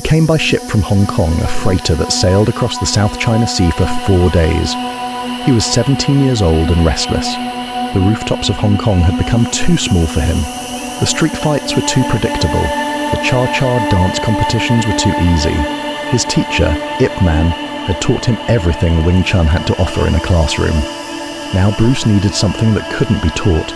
He came by ship from Hong Kong, a freighter that sailed across the South China Sea for 4 days. He was 17 years old and restless. The rooftops of Hong Kong had become too small for him. The street fights were too predictable. The cha-cha dance competitions were too easy. His teacher, Ip Man, had taught him everything Wing Chun had to offer in a classroom. Now Bruce needed something that couldn't be taught.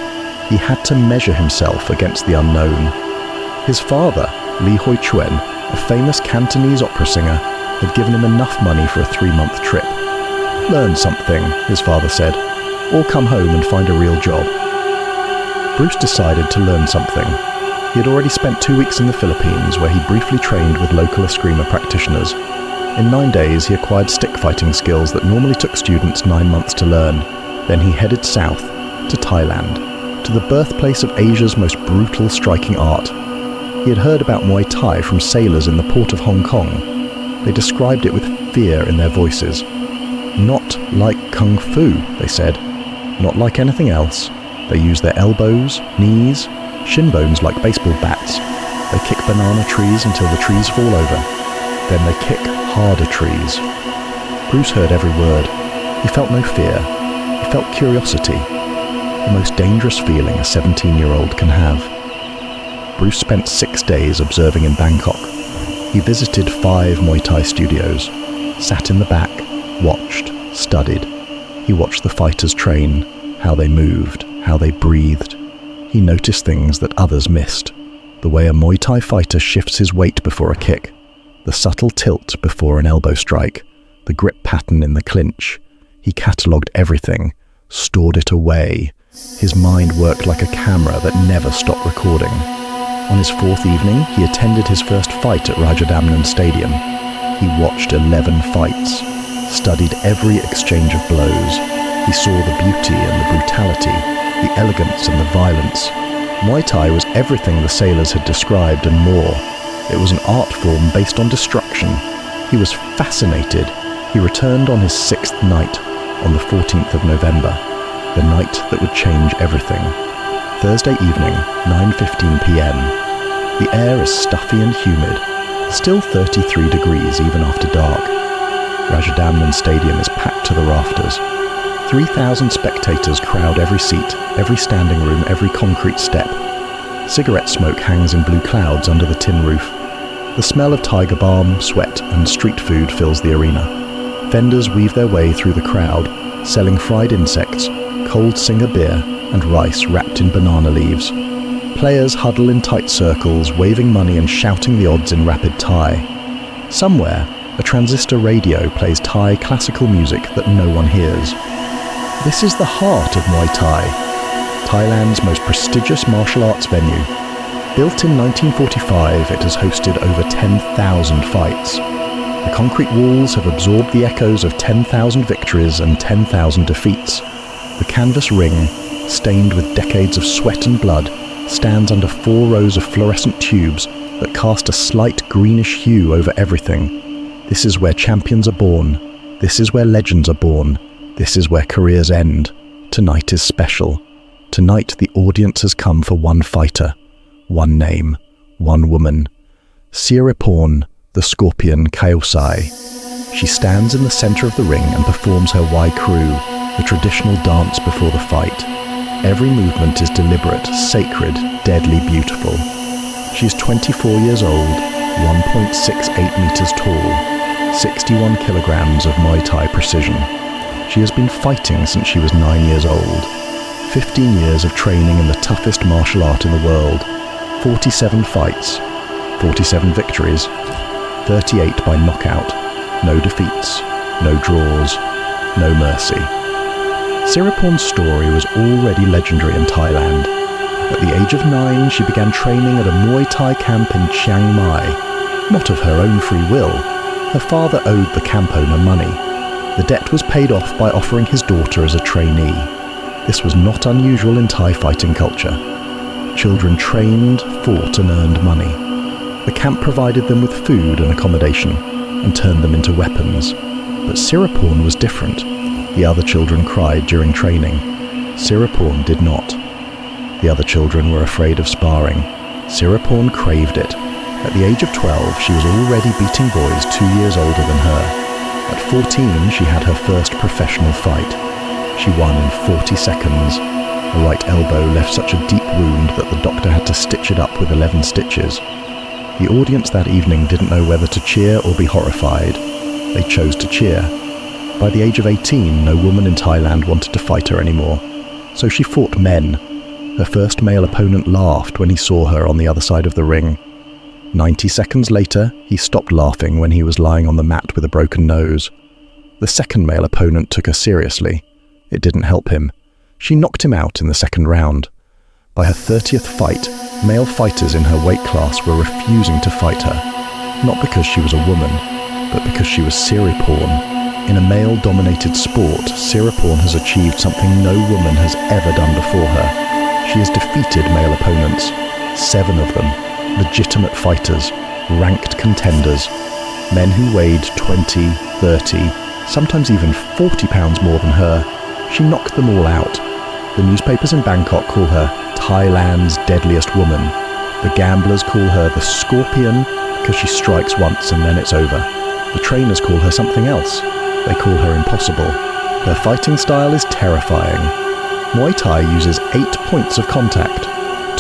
He had to measure himself against the unknown. His father, Li Hoi Chuen, a famous Cantonese opera singer, had given him enough money for a 3-month trip. "Learn something," his father said, "or come home and find a real job." Bruce decided to learn something. He had already spent 2 weeks in the Philippines, where he briefly trained with local eskrima practitioners. In 9 days, he acquired stick fighting skills that normally took students 9 months to learn. Then he headed south, to Thailand, to the birthplace of Asia's most brutal striking art. He had heard about Muay Thai from sailors in the port of Hong Kong. They described it with fear in their voices. "Not like Kung Fu," they said. "Not like anything else. They use their elbows, knees, shin bones like baseball bats. They kick banana trees until the trees fall over. Then they kick harder trees." Bruce heard every word. He felt no fear. He felt curiosity. The most dangerous feeling a 17-year-old can have. Bruce spent 6 days observing in Bangkok. He visited 5 Muay Thai studios, sat in the back, watched, studied. He watched the fighters train, how they moved, how they breathed. He noticed things that others missed. The way a Muay Thai fighter shifts his weight before a kick, the subtle tilt before an elbow strike, the grip pattern in the clinch. He catalogued everything, stored it away. His mind worked like a camera that never stopped recording. On his 4th evening, he attended his first fight at Rajadamnern Stadium. He watched 11 fights, studied every exchange of blows. He saw the beauty and the brutality, the elegance and the violence. Muay Thai was everything the sailors had described and more. It was an art form based on destruction. He was fascinated. He returned on his 6th night, on the 14th of November, the night that would change everything. Thursday evening, 9:15 p.m. The air is stuffy and humid, still 33 degrees even after dark. Rajadamnern Stadium is packed to the rafters. 3,000 spectators crowd every seat, every standing room, every concrete step. Cigarette smoke hangs in blue clouds under the tin roof. The smell of tiger balm, sweat, and street food fills the arena. Vendors weave their way through the crowd, selling fried insects, cold Singer beer, and rice wrapped in banana leaves. Players huddle in tight circles, waving money and shouting the odds in rapid Thai. Somewhere, a transistor radio plays Thai classical music that no one hears. This is the heart of Muay Thai, Thailand's most prestigious martial arts venue. Built in 1945, it has hosted over 10,000 fights. The concrete walls have absorbed the echoes of 10,000 victories and 10,000 defeats. The canvas ring, stained with decades of sweat and blood, stands under 4 rows of fluorescent tubes that cast a slight greenish hue over everything. This is where champions are born. This is where legends are born. This is where careers end. Tonight is special. Tonight the audience has come for one fighter, one name, one woman. Sirorn, the scorpion Kaiosai. She stands in the center of the ring and performs her Wai Kru, the traditional dance before the fight. Every movement is deliberate, sacred, deadly beautiful. She is 24 years old, 1.68 meters tall, 61 kilograms of Muay Thai precision. She has been fighting since she was 9 years old. 15 years of training in the toughest martial art in the world. 47 fights, 47 victories, 38 by knockout, no defeats, no draws, no mercy. Sirorn's story was already legendary in Thailand. At the age of 9, she began training at a Muay Thai camp in Chiang Mai. Not of her own free will. Her father owed the camp owner money. The debt was paid off by offering his daughter as a trainee. This was not unusual in Thai fighting culture. Children trained, fought and earned money. The camp provided them with food and accommodation and turned them into weapons. But Sirorn was different. The other children cried during training. Sirorn did not. The other children were afraid of sparring. Sirorn craved it. At the age of 12, she was already beating boys 2 years older than her. At 14, she had her first professional fight. She won in 40 seconds. Her right elbow left such a deep wound that the doctor had to stitch it up with 11 stitches. The audience that evening didn't know whether to cheer or be horrified. They chose to cheer. By the age of 18, no woman in Thailand wanted to fight her anymore, so she fought men. Her first male opponent laughed when he saw her on the other side of the ring. 90 seconds later, he stopped laughing when he was lying on the mat with a broken nose. The second male opponent took her seriously. It didn't help him. She knocked him out in the second round. By her 30th fight, male fighters in her weight class were refusing to fight her, not because she was a woman, but because she was Sirorn. In a male-dominated sport, Sirorn has achieved something no woman has ever done before her. She has defeated male opponents, 7 of them, legitimate fighters, ranked contenders, men who weighed 20, 30, sometimes even 40 pounds more than her. She knocked them all out. The newspapers in Bangkok call her Thailand's deadliest woman. The gamblers call her the Scorpion because she strikes once and then it's over. The trainers call her something else. They call her impossible. Her fighting style is terrifying. Muay Thai uses 8 points of contact.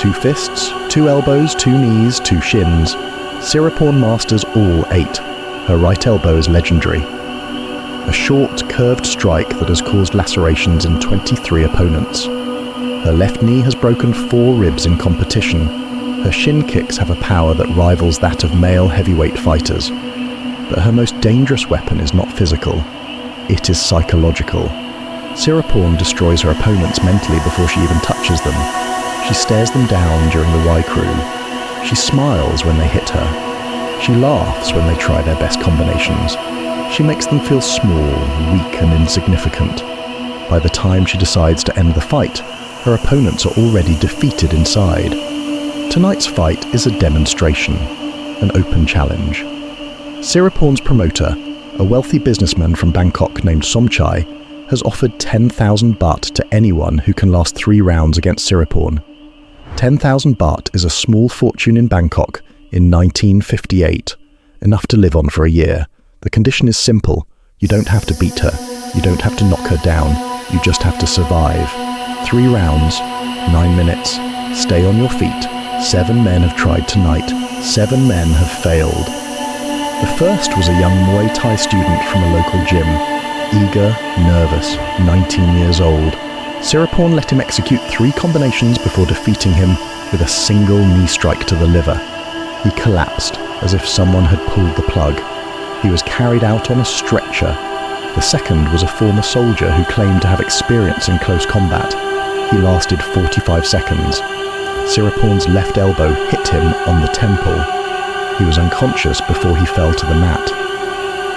2 fists, 2 elbows, 2 knees, 2 shins. Sirorn masters all 8. Her right elbow is legendary. A short, curved strike that has caused lacerations in 23 opponents. Her left knee has broken 4 ribs in competition. Her shin kicks have a power that rivals that of male heavyweight fighters. But her most dangerous weapon is not physical. It is psychological. Sirorn destroys her opponents mentally before she even touches them. She stares them down during the Y crew. She smiles when they hit her. She laughs when they try their best combinations. She makes them feel small, weak and insignificant. By the time she decides to end the fight, her opponents are already defeated inside. Tonight's fight is a demonstration, an open challenge. Sirorn's promoter, a wealthy businessman from Bangkok named Somchai, has offered 10,000 baht to anyone who can last 3 rounds against Sirorn. 10,000 baht is a small fortune in Bangkok in 1958, enough to live on for a year. The condition is simple. You don't have to beat her. You don't have to knock her down. You just have to survive. 3 rounds, 9 minutes. Stay on your feet. 7 men have tried tonight. 7 men have failed. The first was a young Muay Thai student from a local gym. Eager, nervous, 19 years old. Sirorn let him execute 3 combinations before defeating him with a single knee strike to the liver. He collapsed as if someone had pulled the plug. He was carried out on a stretcher. The second was a former soldier who claimed to have experience in close combat. He lasted 45 seconds. Sirorn's left elbow hit him on the temple. He was unconscious before he fell to the mat.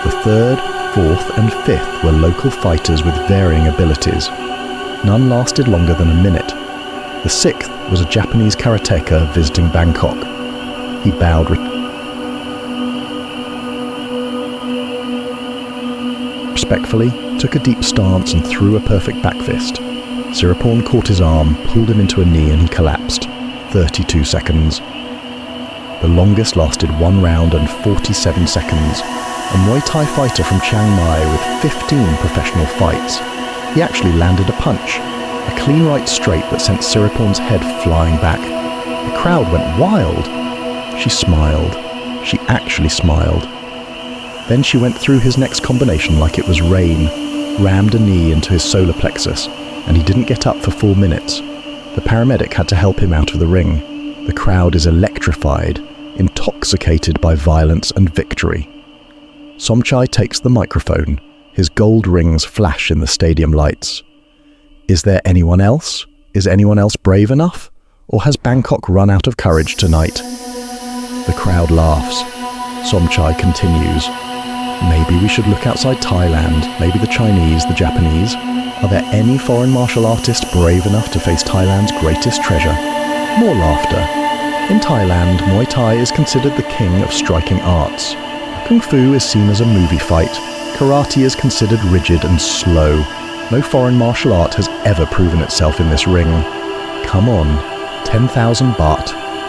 The third, fourth and fifth were local fighters with varying abilities. None lasted longer than a minute. The 6th was a Japanese karateka visiting Bangkok. He bowed respectfully, took a deep stance and threw a perfect back fist. Sirorn caught his arm, pulled him into a knee and he collapsed. 32 seconds. The longest lasted 1 round and 47 seconds. A Muay Thai fighter from Chiang Mai with 15 professional fights. He actually landed a punch, a clean right straight that sent Sirorn's head flying back. The crowd went wild. She smiled. She actually smiled. Then she went through his next combination like it was rain, rammed a knee into his solar plexus, and he didn't get up for 4 minutes. The paramedic had to help him out of the ring. The crowd is electrified, intoxicated by violence and victory. Somchai takes the microphone. His gold rings flash in the stadium lights. Is there anyone else? Is anyone else brave enough? Or has Bangkok run out of courage tonight? The crowd laughs. Somchai continues. Maybe we should look outside Thailand, maybe the Chinese, the Japanese. Are there any foreign martial artists brave enough to face Thailand's greatest treasure? More laughter. In Thailand, Muay Thai is considered the king of striking arts. Kung Fu is seen as a movie fight. Karate is considered rigid and slow. No foreign martial art has ever proven itself in this ring. Come on, 10,000 baht.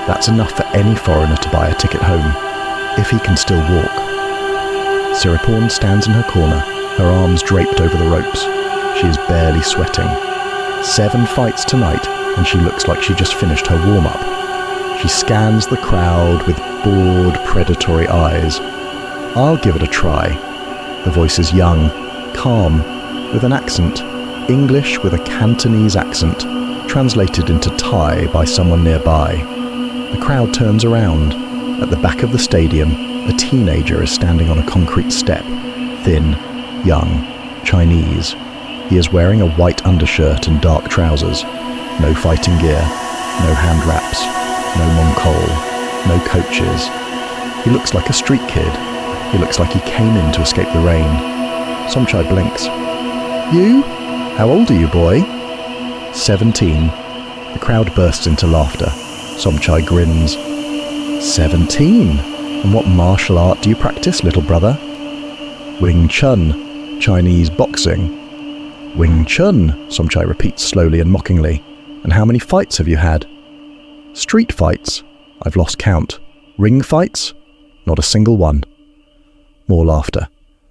That's enough for any foreigner to buy a ticket home, if he can still walk. Sirorn stands in her corner, her arms draped over the ropes. She is barely sweating. 7 fights tonight, and she looks like she just finished her warm-up. She scans the crowd with bored, predatory eyes. I'll give it a try. The voice is young, calm, with an accent, English with a Cantonese accent, translated into Thai by someone nearby. The crowd turns around. At the back of the stadium, a teenager is standing on a concrete step, thin, young, Chinese. He is wearing a white undershirt and dark trousers. No fighting gear, no hand wraps, no Mongkol, no coaches. He looks like a street kid. He looks like he came in to escape the rain. Somchai blinks. You? How old are you, boy? 17. The crowd bursts into laughter. Somchai grins. 17? And what martial art do you practice, little brother? Wing Chun, Chinese boxing. Wing Chun, Somchai repeats slowly and mockingly. And how many fights have you had? Street fights? I've lost count. Ring fights? Not a single one. More laughter.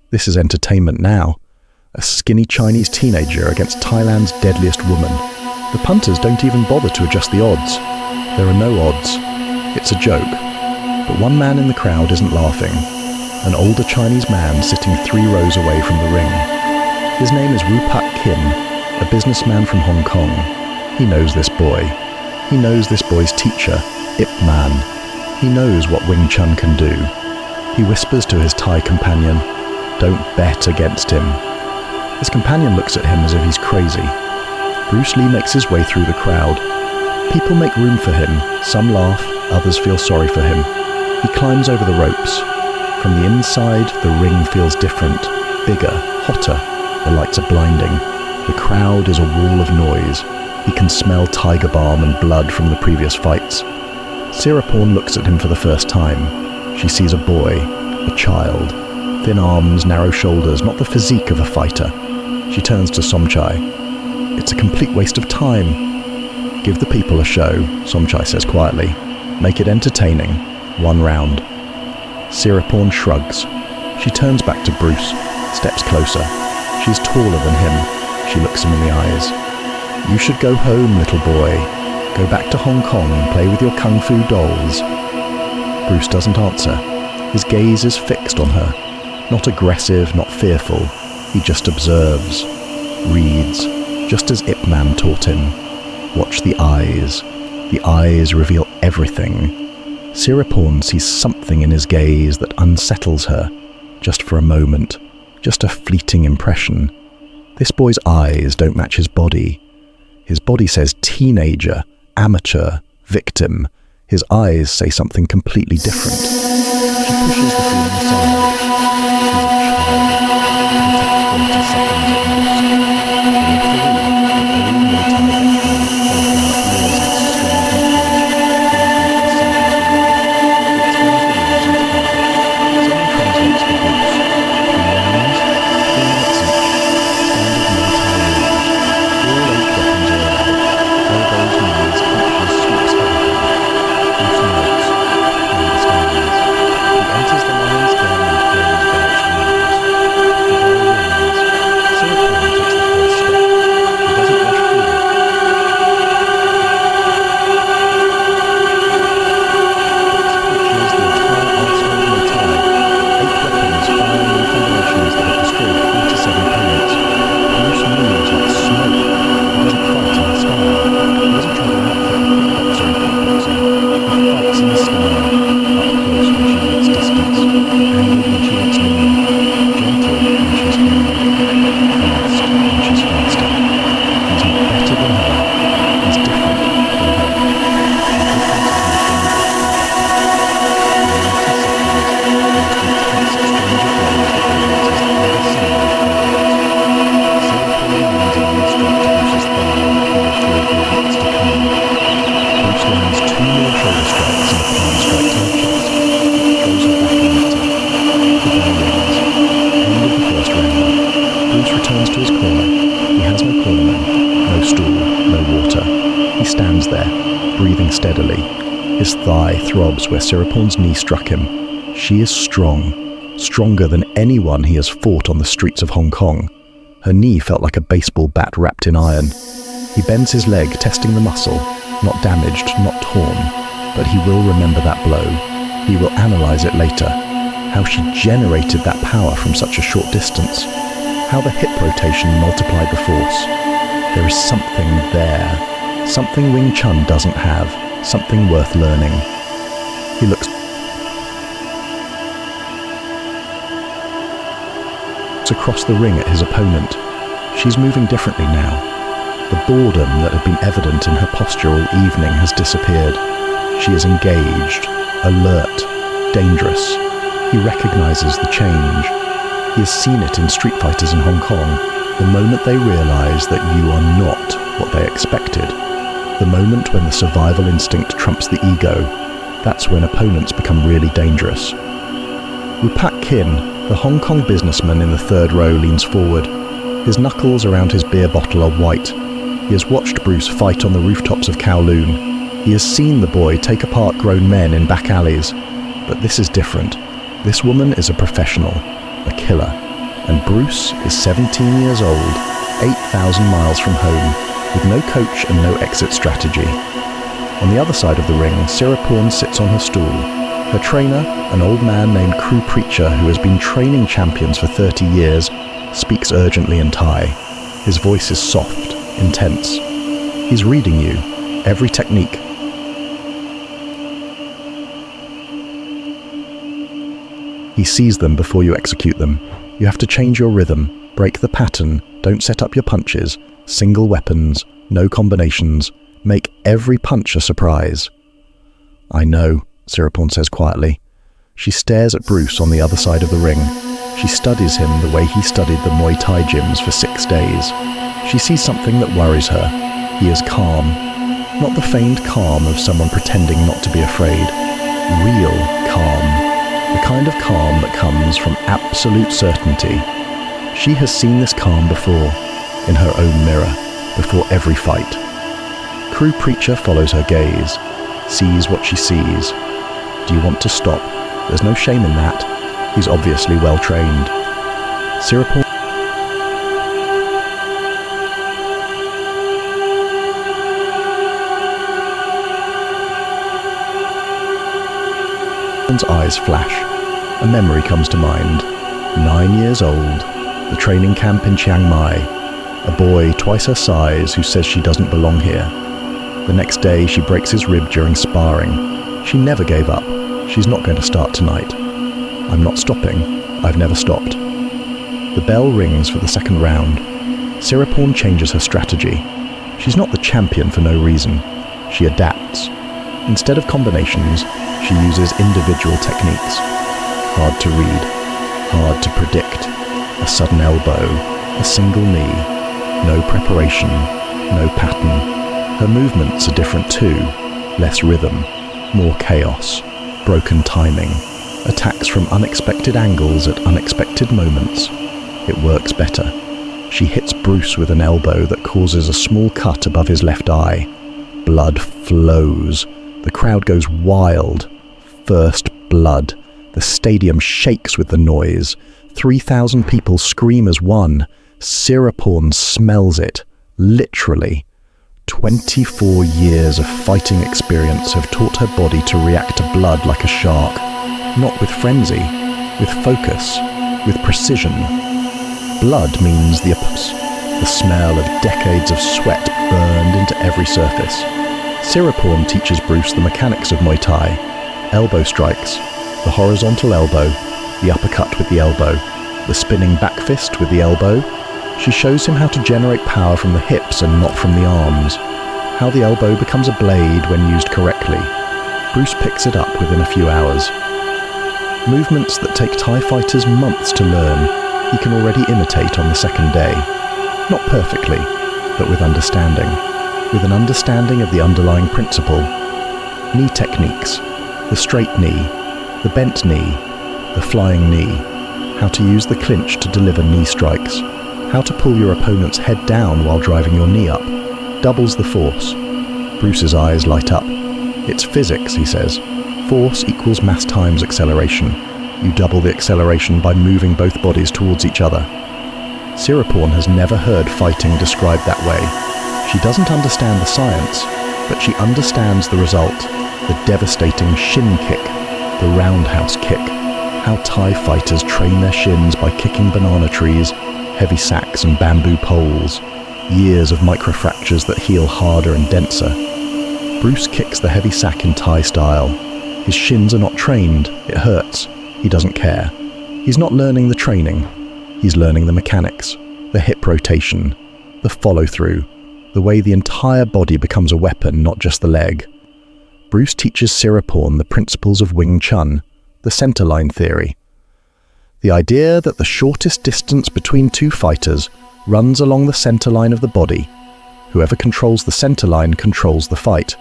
This is entertainment now. A skinny Chinese teenager against Thailand's deadliest woman. The punters don't even bother to adjust the odds. There are no odds. It's a joke. But one man in the crowd isn't laughing. An older Chinese man sitting 3 rows away from the ring. His name is Rupak Kim, a businessman from Hong Kong. He knows this boy. He knows this boy's teacher, Ip Man. He knows what Wing Chun can do. He whispers to his Thai companion, "Don't bet against him." His companion looks at him as if he's crazy. Bruce Lee makes his way through the crowd. People make room for him. Some laugh, others feel sorry for him. He climbs over the ropes. From the inside, the ring feels different, bigger, hotter. The lights are blinding. The crowd is a wall of noise. He can smell tiger balm and blood from the previous fights. Sirorn looks at him for the first time. She sees a boy, a child. Thin arms, narrow shoulders, not the physique of a fighter. She turns to Somchai. "It's a complete waste of time." "Give the people a show," Somchai says quietly. "Make it entertaining. 1 round." Sirorn shrugs. She turns back to Bruce, steps closer. She's taller than him. She looks him in the eyes. "You should go home, little boy. Go back to Hong Kong and play with your kung fu dolls." Bruce doesn't answer. His gaze is fixed on her. Not aggressive, not fearful. He just observes, reads, just as Ip Man taught him. Watch the eyes. The eyes reveal everything. Sirorn sees something in his gaze that unsettles her, just for a moment, just a fleeting impression. This boy's eyes don't match his body. His body says teenager, amateur, victim. His eyes say something completely different. She pushes the feeling aside. She's a child. It can take 30 seconds at most. He stands there, breathing steadily. His thigh throbs where Sirorn's knee struck him. She is strong, stronger than anyone he has fought on the streets of Hong Kong. Her knee felt like a baseball bat wrapped in iron. He bends his leg, testing the muscle, not damaged, not torn, but he will remember that blow. He will analyze it later. How she generated that power from such a short distance. How the hip rotation multiplied the force. There is something there. Something Wing Chun doesn't have. Something worth learning. He looks across the ring at his opponent. She's moving differently now. The boredom that had been evident in her posture all evening has disappeared. She is engaged, alert, dangerous. He recognizes the change. He has seen it in street fighters in Hong Kong. The moment they realize that you are not what they expected. The moment when the survival instinct trumps the ego. That's when opponents become really dangerous. Wu Pak Kin, the Hong Kong businessman in the third row, leans forward. His knuckles around his beer bottle are white. He has watched Bruce fight on the rooftops of Kowloon. He has seen the boy take apart grown men in back alleys. But this is different. This woman is a professional, a killer. And Bruce is 17 years old, 8,000 miles from home, with no coach and no exit strategy. On the other side of the ring, Sirorn sits on her stool. Her trainer, an old man named Crew Preacher who has been training champions for 30 years, speaks urgently in Thai. His voice is soft, intense. He's reading you, every technique. He sees them before you execute them. You have to change your rhythm, break the pattern, don't set up your punches, single weapons, no combinations, make every punch a surprise. I know, Sirorn says quietly. She stares at Bruce on the other side of the ring. She studies him the way he studied the Muay Thai gyms for 6 days. She sees something that worries her. He is calm. Not the feigned calm of someone pretending not to be afraid. Real calm. The kind of calm that comes from absolute certainty. She has seen this calm before, in her own mirror, before every fight. Crew Preacher follows her gaze, sees what she sees. Do you want to stop? There's no shame in that. He's obviously well trained. Sirorn's eyes flash. A memory comes to mind. 9 years old, the training camp in Chiang Mai. A boy twice her size who says she doesn't belong here. The next day she breaks his rib during sparring. She never gave up. She's not going to start tonight. I'm not stopping. I've never stopped. The bell rings for the second round. Sirorn changes her strategy. She's not the champion for no reason. She adapts. Instead of combinations, she uses individual techniques. Hard to read, hard to predict. A sudden elbow, a single knee. No preparation, no pattern. Her movements are different too. Less rhythm, more chaos, broken timing. Attacks from unexpected angles at unexpected moments. It works better. She hits Bruce with an elbow that causes a small cut above his left eye. Blood flows. The crowd goes wild. First blood. The stadium shakes with the noise. 3,000 people scream as one. Sirorn smells it. Literally. 24 years of fighting experience have taught her body to react to blood like a shark. Not with frenzy, with focus, with precision. Blood means the smell of decades of sweat burned into every surface. Sirorn teaches Bruce the mechanics of Muay Thai. Elbow strikes, the horizontal elbow, the uppercut with the elbow, the spinning back fist with the elbow. She shows him how to generate power from the hips and not from the arms. How the elbow becomes a blade when used correctly. Bruce picks it up within a few hours. Movements that take Thai fighters months to learn, he can already imitate on the second day. Not perfectly, but with understanding. With an understanding of the underlying principle. Knee techniques, the straight knee, the bent knee, the flying knee. How to use the clinch to deliver knee strikes. How to pull your opponent's head down while driving your knee up. Doubles the force. Bruce's eyes light up. It's physics, he says. Force equals mass times acceleration. You double the acceleration by moving both bodies towards each other. Sirorn has never heard fighting described that way. She doesn't understand the science, but she understands the result, the devastating shin kick, the roundhouse kick, how Thai fighters train their shins by kicking banana trees, heavy sacks and bamboo poles, years of microfractures that heal harder and denser. Bruce kicks the heavy sack in Thai style. His shins are not trained, it hurts, he doesn't care. He's not learning the training, he's learning the mechanics, the hip rotation, the follow-through, the way the entire body becomes a weapon, not just the leg. Bruce teaches Sirorn the principles of Wing Chun, the centerline theory. The idea that the shortest distance between two fighters runs along the centerline of the body. Whoever controls the centerline controls the fight.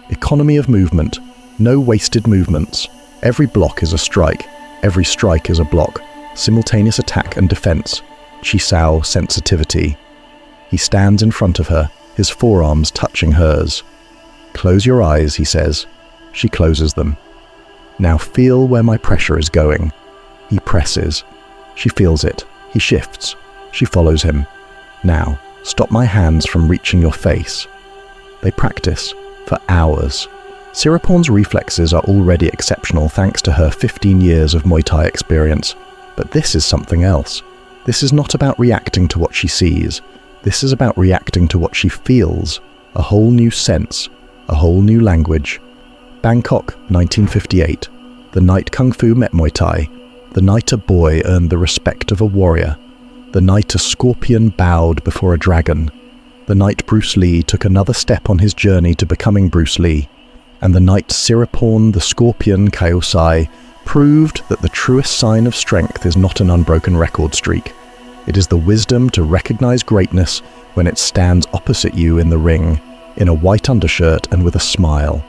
Economy of movement, no wasted movements. Every block is a strike, every strike is a block. Simultaneous attack and defense. Chisao sensitivity. He stands in front of her, his forearms touching hers. Close your eyes, he says. She closes them. Now feel where my pressure is going. He presses. She feels it. He shifts. She follows him. Now, stop my hands from reaching your face. They practice for hours. Sirorn's reflexes are already exceptional thanks to her 15 years of Muay Thai experience. But this is something else. This is not about reacting to what she sees. This is about reacting to what she feels. A whole new sense. A whole new language. Bangkok, 1958. The night Kung Fu met Muay Thai. The night a boy earned the respect of a warrior. The night a scorpion bowed before a dragon. The night Bruce Lee took another step on his journey to becoming Bruce Lee. And the night Sirorn the Scorpion Kaiosai proved that the truest sign of strength is not an unbroken record streak. It is the wisdom to recognize greatness when it stands opposite you in the ring, in a white undershirt and with a smile.